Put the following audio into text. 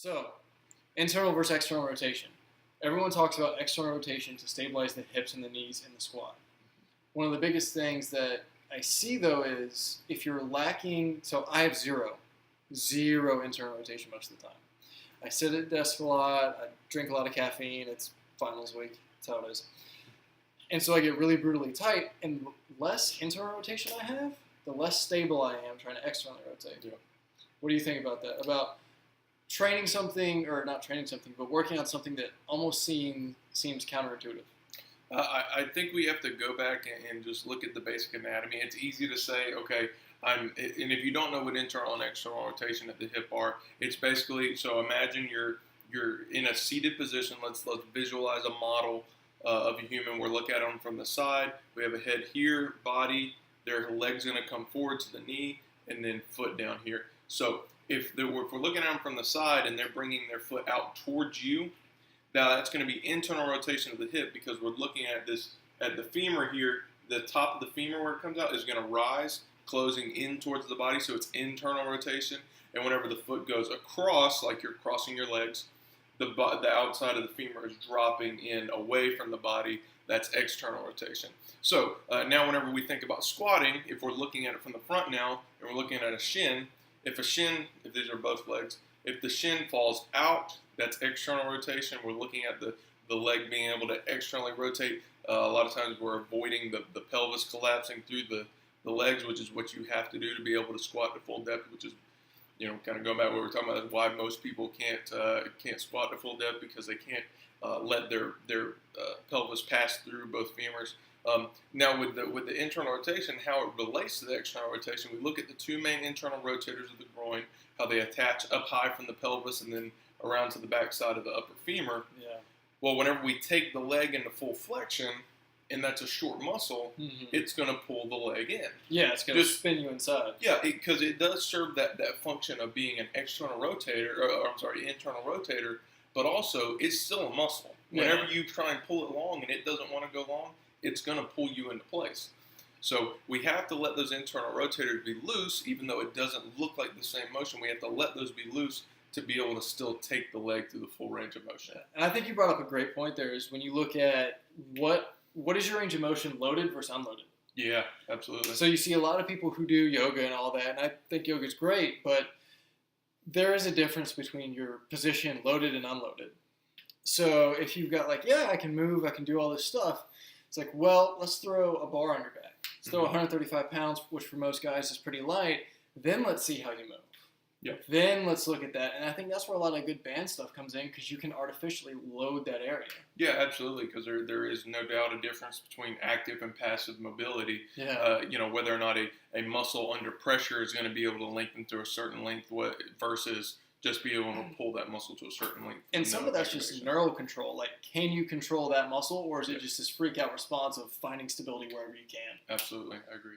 So, internal versus external rotation. Everyone talks about external rotation to stabilize the hips and the knees in the squat. One of the biggest things that I see though is if you're lacking, so I have zero internal rotation most of the time. I sit at a desk a lot, I drink a lot of caffeine, it's finals week, that's how it is. And so I get really brutally tight, and the less internal rotation I have, the less stable I am trying to externally rotate. Yeah. What do you think about that? About training something, or not training something, but working on something that almost seems counterintuitive? I think we have to go back and just look at the basic anatomy. It's easy to say, okay, and if you don't know what internal and external rotation at the hip are, it's basically, so imagine you're in a seated position. Let's visualize a model of a human. We're looking at them from the side. We have a head here, body, their legs going to come forward to the knee, and then foot down here. So if we're looking at them from the side and they're bringing their foot out towards you, now that's going to be internal rotation of the hip, because we're looking at this at the femur here. The top of the femur where it comes out is going to rise, closing in towards the body, so it's internal rotation. And whenever the foot goes across, like you're crossing your legs, the outside of the femur is dropping in away from the body. That's external rotation. So now whenever we think about squatting, if we're looking at it from the front now, and we're looking at a shin, if these are both legs, if the shin falls out, that's external rotation. We're looking at the leg being able to externally rotate. A lot of times we're avoiding the pelvis collapsing through the legs, which is what you have to do to be able to squat to full depth, which is, kind of going back to what we were talking about, is why most people can't squat to full depth, because they can't let their pelvis pass through both femurs. Now with the internal rotation, how it relates to the external rotation, we look at the two main internal rotators of the groin, how they attach up high from the pelvis and then around to the back side of the upper femur. Yeah. Well, whenever we take the leg into full flexion, and that's a short muscle, it's going to pull the leg in. Yeah, it's going to spin you inside. Yeah, because it does serve that function of being an external rotator, internal rotator, but also it's still a muscle. Whenever you try and pull it long and it doesn't want to go long, it's going to pull you into place. So we have to let those internal rotators be loose, even though it doesn't look like the same motion. We have to let those be loose to be able to still take the leg through the full range of motion. And I think you brought up a great point there, is when you look at what is your range of motion, loaded versus unloaded. Yeah, absolutely. So you see a lot of people who do yoga and all that, and I think yoga is great, but there is a difference between your position loaded and unloaded. So if you've got I can move, I can do all this stuff, it's like, well, let's throw a bar on your back. Let's throw 135 pounds, which for most guys is pretty light. Then let's see how you move. Yep. Then let's look at that. And I think that's where a lot of good band stuff comes in, because you can artificially load that area. Yeah, absolutely, because there is no doubt a difference between active and passive mobility. Yeah. Whether or not a muscle under pressure is going to be able to lengthen to a certain length versus just be able to pull that muscle to a certain length. And some of that's just neural control. Like, can you control that muscle, or is it just this freak out response of finding stability wherever you can? Absolutely, I agree.